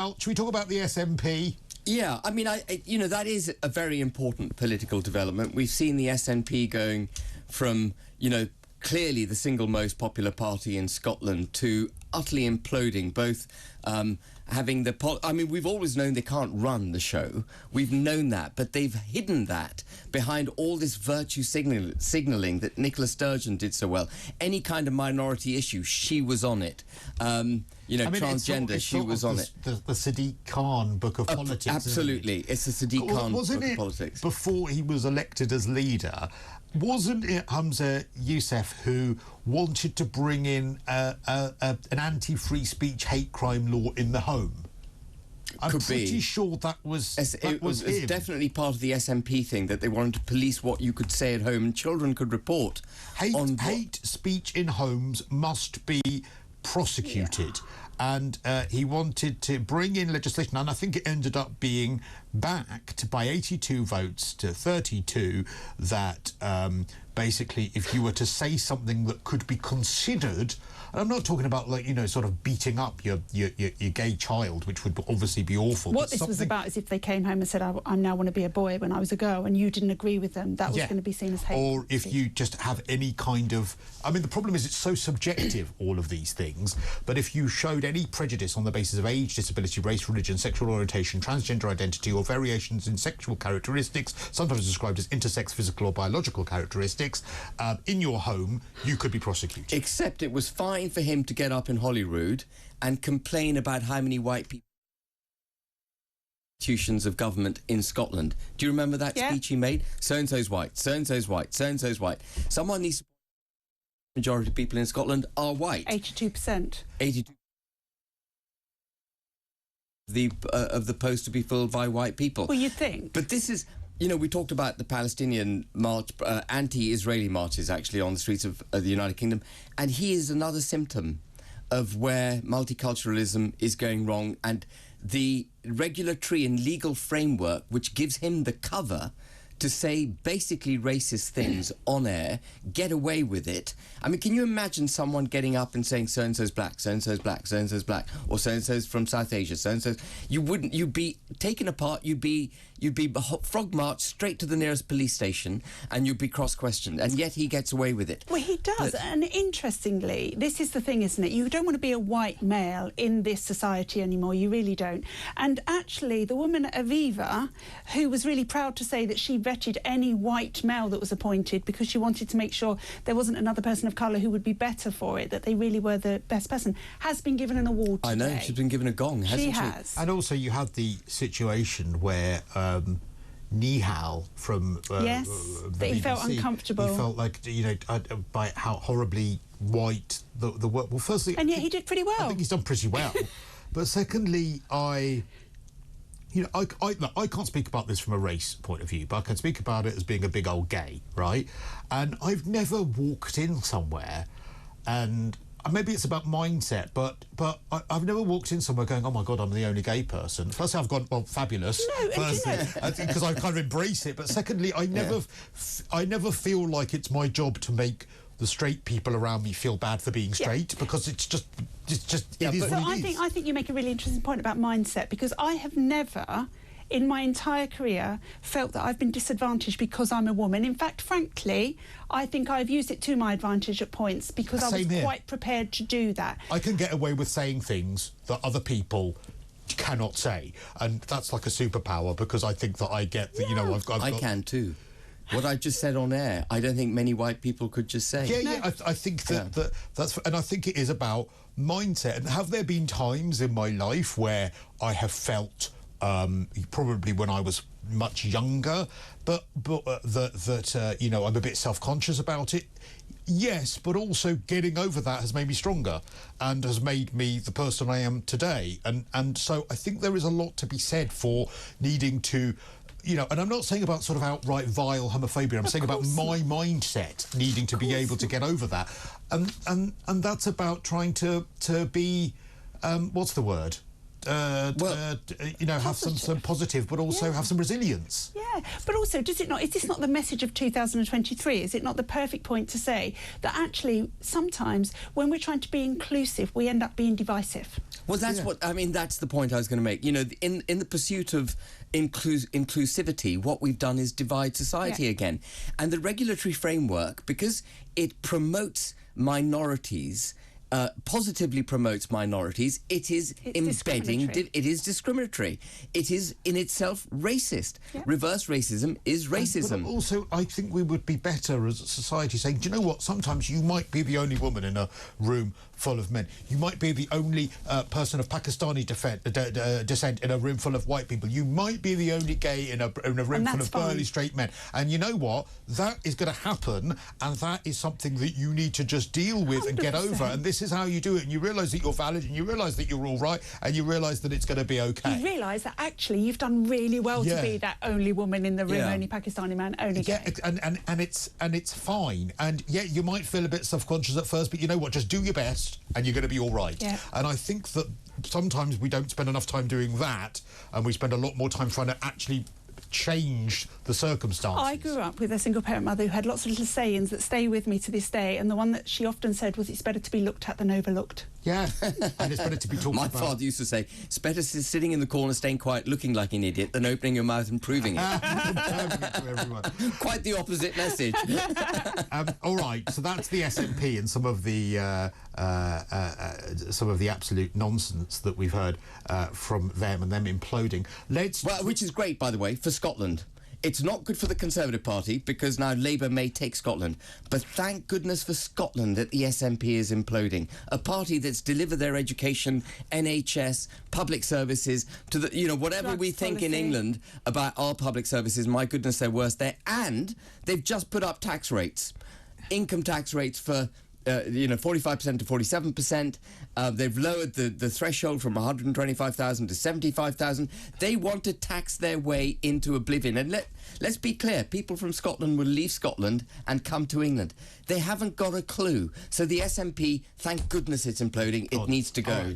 Should we talk about the SNP? Yeah, I mean, you know, that is a very important political development. We've seen the SNP going from, you know, clearly the single most popular party in Scotland to utterly imploding, both having the... I mean, we've always known they can't run the show. We've known that, but they've hidden that behind all this virtue signalling that Nicola Sturgeon did so well. Any kind of minority issue, she was on it. You know, I mean, transgender, she was on it. The Sadiq Khan book of politics. Absolutely, it's the Sadiq Khan book of politics. Before he was elected as leader, wasn't it Humza Yousaf who wanted to bring in an anti-free speech hate crime law in the home? I'm pretty sure that was it was definitely part of the SNP thing, that they wanted to police what you could say at home and children could report. Hate speech in homes must be prosecuted. Yeah. And he wanted to bring in legislation, and I think it ended up being backed by 82 votes to 32, that basically if you were to say something that could be considered, and I'm not talking about, like, you know, sort of beating up your gay child, which would obviously be awful. What this was about is if they came home and said, I now want to be a boy when I was a girl, and you didn't agree with them, that was going to be seen as hate. Or if you just have any kind of... I mean, the problem is it's so subjective, all of these things, but if you showed any prejudice on the basis of age, disability, race, religion, sexual orientation, transgender identity, or variations in sexual characteristics, sometimes described as intersex, physical or biological characteristics, in your home, you could be prosecuted. Except it was fine for him to get up in Holyrood and complain about how many white people institutions of government in Scotland. Do you remember that speech he made? So-and-so's white, so-and-so's white, so-and-so's white. Someone needs to... The majority of people in Scotland are white. 82%. 82%. Of the post to be filled by white people. Well, you'd think. But this is... You know, we talked about the Palestinian march, anti-Israeli marches, actually, on the streets of the United Kingdom, and he is another symptom of where multiculturalism is going wrong, and the regulatory and legal framework which gives him the cover to say basically racist things on air, get away with it. I mean, can you imagine someone getting up and saying so-and-so's black, so-and-so's black, so-and-so's black, or so-and-so's from South Asia, so-and-so's... You'd be taken apart, you'd be frog marched straight to the nearest police station, and you'd be cross-questioned, and yet he gets away with it. Well, he does, and interestingly, this is the thing, isn't it? You don't want to be a white male in this society anymore, you really don't. And actually, the woman Aviva, who was really proud to say that she vetted any white male that was appointed because she wanted to make sure there wasn't another person of colour who would be better for it, that they really were the best person, has been given an award today. I know, she's been given a gong, hasn't she? She has. And also you had the situation where Nihal from yes, that he felt uncomfortable. He felt like, you know, by how horribly white the work... Well, firstly... And yet he did pretty well. I think he's done pretty well. But secondly, you know, I can't speak about this from a race point of view, but I can speak about it as being a big old gay, right? And I've never walked in somewhere, and maybe it's about mindset, but I've never walked in somewhere going, oh my God, I'm the only gay person. Firstly, I've gone, well, fabulous. No, firstly, because I kind of embrace it. But secondly, I never feel like it's my job to make the straight people around me feel bad for being straight, because it is what it is. I think you make a really interesting point about mindset, because I have never, in my entire career, felt that I've been disadvantaged because I'm a woman. In fact, frankly, I think I've used it to my advantage at points, because I was quite prepared to do that. I can get away with saying things that other people cannot say, and that's like a superpower, because I think that I get that, you know, I can too. What I just said on air, I don't think many white people could just say. I think that's... And I think it is about mindset. And have there been times in my life where I have felt, probably when I was much younger, but you know, I'm a bit self-conscious about it? Yes, but also getting over that has made me stronger and has made me the person I am today. And so I think there is a lot to be said for needing to... You know, and I'm not saying about sort of outright vile homophobia. I'm saying about my mindset needing to be able to get over that, and that's about trying to be, what's the word? You know, have some positive, but also have some resilience. Yeah, but also, is this not the message of 2023? Is it not the perfect point to say that actually sometimes when we're trying to be inclusive, we end up being divisive? Well, that's what I mean. That's the point I was going to make. You know, in the pursuit of inclusivity, what we've done is divide society again, and the regulatory framework, because it promotes minorities. Positively promotes minorities, it is embedding, it is discriminatory. It is in itself racist. Yeah. Reverse racism is racism. But also, I think we would be better as a society saying, do you know what, sometimes you might be the only woman in a room full of men. You might be the only person of Pakistani descent in a room full of white people. You might be the only gay in a room full of burly straight men. And you know what? That is going to happen, and that is something that you need to just deal with 100%. And get over. And this is how you do it. And you realise that you're valid, and you realise that you're all right, and you realise that it's going to be okay. You realise that actually you've done really well to be that only woman in the room, only Pakistani man, only gay. And it's fine. And you might feel a bit self-conscious at first, but you know what? Just do your best, and you're going to be all right. Yeah. And I think that sometimes we don't spend enough time doing that, and we spend a lot more time trying to actually change the circumstances. I grew up with a single parent mother who had lots of little sayings that stay with me to this day, and the one that she often said was, it's better to be looked at than overlooked. Yeah, and it's better to be talked about. My father used to say, it's better sitting in the corner staying quiet looking like an idiot than opening your mouth and proving it. To everyone. Quite the opposite message. All right, so that's the SNP and some of the absolute nonsense that we've heard from them and them imploding. Which is great, by the way, for Scotland. It's not good for the Conservative Party because now Labour may take Scotland. But thank goodness for Scotland that the SNP is imploding. A party that's delivered their education, NHS, public services to the, whatever we think in England about our public services, my goodness, they're worse there. And they've just put up tax rates, income tax rates for 45% to 47%. They've lowered the threshold from 125,000 to 75,000. They want to tax their way into oblivion. And let's be clear, people from Scotland will leave Scotland and come to England. They haven't got a clue. So the SNP, thank goodness it's imploding. It needs to go.